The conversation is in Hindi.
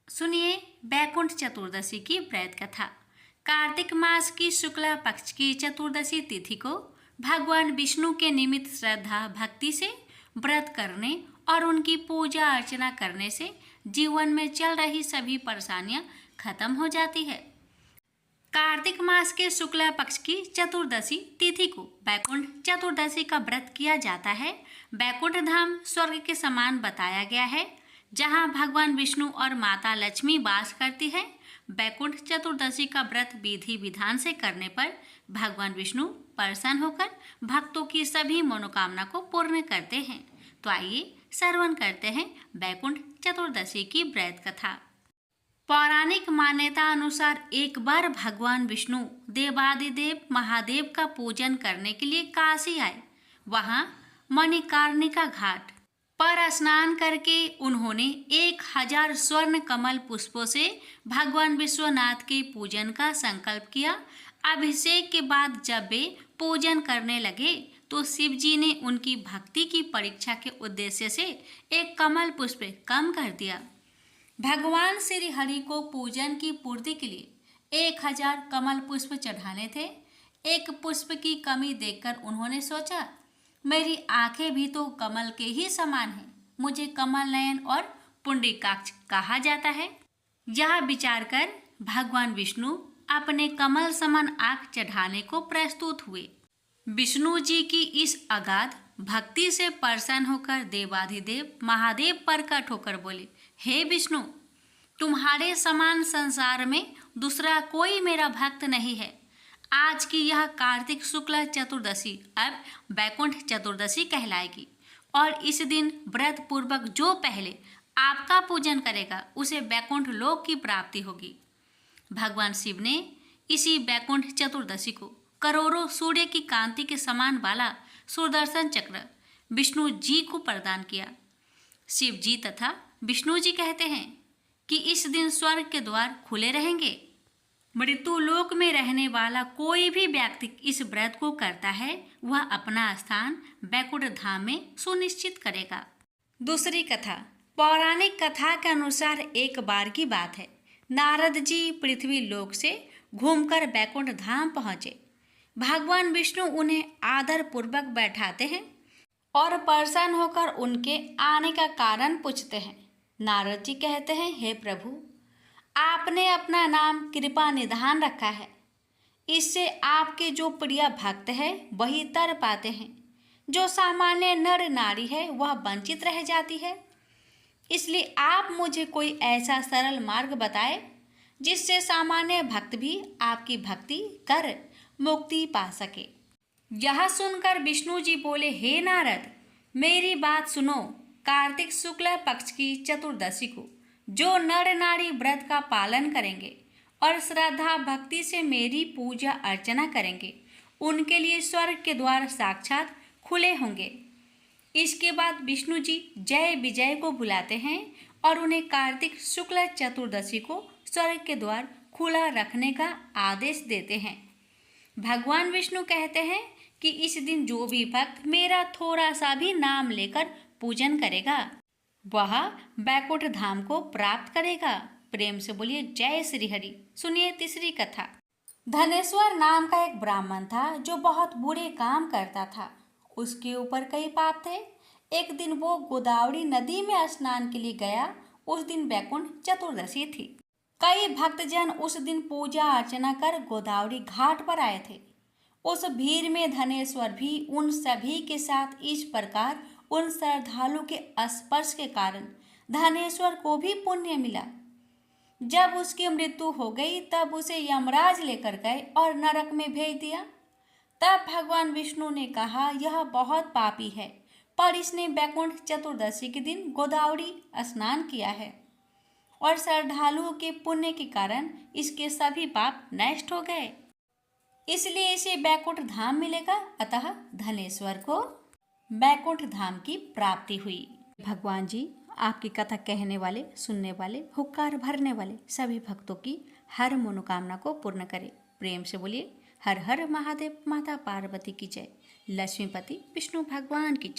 सुनिए बैकुंठ चतुर्दशी की व्रत कथा। कार्तिक मास की शुक्ला पक्ष की चतुर्दशी तिथि को भगवान विष्णु के निमित्त श्रद्धा भक्ति से व्रत करने और उनकी पूजा अर्चना करने से जीवन में चल रही सभी परेशानियां खत्म हो जाती है। कार्तिक मास के शुक्ला पक्ष की चतुर्दशी तिथि को बैकुंठ चतुर्दशी का व्रत किया जाता है। बैकुंठ धाम स्वर्ग के समान बताया गया है, जहां भगवान विष्णु और माता लक्ष्मी वास करती है। बैकुंठ चतुर्दशी का व्रत विधि विधान से करने पर भगवान विष्णु प्रसन्न होकर भक्तों की सभी मनोकामना को पूर्ण करते हैं। तो आइए श्रवण करते हैं बैकुंठ चतुर्दशी की व्रत कथा। पौराणिक मान्यता अनुसार एक बार भगवान विष्णु देवादिदेव महादेव का पूजन करने के लिए काशी आए। वहां मणिकर्णिका घाट पर स्नान करके उन्होंने 1000 स्वर्ण कमल पुष्पों से भगवान विश्वनाथ के पूजन का संकल्प किया। अभिषेक के बाद जब वे पूजन करने लगे तो शिव जी ने उनकी भक्ति की परीक्षा के उद्देश्य से एक कमल पुष्प कम कर दिया। भगवान श्री हरि को पूजन की पूर्ति के लिए 1000 कमल पुष्प चढ़ाने थे। एक पुष्प की कमी देखकर उन्होंने सोचा, मेरी आंखें भी तो कमल के ही समान हैं, मुझे कमल नयन और पुंडरीकाक्ष कहा जाता है। यह विचार कर भगवान विष्णु अपने कमल समान आंख चढ़ाने को प्रस्तुत हुए। विष्णु जी की इस अगाध भक्ति से प्रसन्न होकर देवाधिदेव महादेव प्रकट होकर बोले, हे विष्णु, तुम्हारे समान संसार में दूसरा कोई मेरा भक्त नहीं है। आज की यह कार्तिक शुक्ल चतुर्दशी अब बैकुंठ चतुर्दशी कहलाएगी और इस दिन व्रत पूर्वक जो पहले आपका पूजन करेगा उसे बैकुंठ लोक की प्राप्ति होगी। भगवान शिव ने इसी बैकुंठ चतुर्दशी को करोड़ों सूर्य की कांति के समान वाला सुदर्शन चक्र विष्णु जी को प्रदान किया। शिव जी तथा विष्णु जी कहते हैं कि इस दिन स्वर्ग के द्वार खुले रहेंगे। मृत्यु लोक में रहने वाला कोई भी व्यक्ति इस व्रत को करता है, वह अपना स्थान बैकुंठ धाम में सुनिश्चित करेगा। दूसरी कथा। पौराणिक कथा के अनुसार एक बार की बात है, नारद जी पृथ्वी लोक से घूमकर बैकुंठ धाम पहुँचे। भगवान विष्णु उन्हें आदर पूर्वक बैठाते हैं और प्रसन्न होकर उनके आने का कारण पूछते हैं। नारद जी कहते हैं, हे प्रभु, आपने अपना नाम कृपा निधान रखा है, इससे आपके जो प्रिय भक्त है वही तर पाते हैं, जो सामान्य नर नारी है वह वंचित रह जाती है। इसलिए आप मुझे कोई ऐसा सरल मार्ग बताए जिससे सामान्य भक्त भी आपकी भक्ति कर मुक्ति पा सके। यह सुनकर विष्णु जी बोले, हे नारद, मेरी बात सुनो। कार्तिक शुक्ल पक्ष की चतुर्दशी को जो नर नारी व्रत का पालन करेंगे और श्रद्धा भक्ति से मेरी पूजा अर्चना करेंगे, उनके लिए स्वर्ग के द्वार साक्षात खुले होंगे। इसके बाद विष्णु जी जय विजय को बुलाते हैं और उन्हें कार्तिक शुक्ल चतुर्दशी को स्वर्ग के द्वार खुला रखने का आदेश देते हैं। भगवान विष्णु कहते हैं कि इस दिन जो भी भक्त मेरा थोड़ा सा भी नाम लेकर पूजन करेगा वह बैकुंठ धाम को प्राप्त करेगा। प्रेम से बोलिए जय श्री हरि। सुनिए तीसरी कथा। धनेश्वर नाम का एक ब्राह्मण था जो बहुत बुरे काम करता था। उसके ऊपर कई पाप थे। एक दिन वो गोदावरी नदी में स्नान के लिए गया। उस दिन बैकुंठ चतुर्दशी थी। कई भक्तजन उस दिन पूजा अर्चना कर गोदावरी घाट पर आए थे। उस भीड़ में धनेश्वर भी उन सभी के साथ इस प्रकार उन श्रद्धालु के स्पर्श के कारण धनेश्वर को भी पुण्य मिला। जब उसकी मृत्यु हो गई तब उसे यमराज लेकर गए और नरक में भेज दिया। तब भगवान विष्णु ने कहा, यह बहुत पापी है, पर इसने बैकुंठ चतुर्दशी के दिन गोदावरी स्नान किया है और श्रद्धालुओं के पुण्य के कारण इसके सभी पाप नष्ट हो गए, इसलिए इसे बैकुंठ धाम मिलेगा। अतः धनेश्वर को बैकुंठ धाम की प्राप्ति हुई। भगवान जी आपकी कथा कहने वाले, सुनने वाले, हुक्कार भरने वाले सभी भक्तों की हर मनोकामना को पूर्ण करे। प्रेम से बोलिए हर हर महादेव। माता पार्वती की जय। लक्ष्मीपति विष्णु भगवान की जय।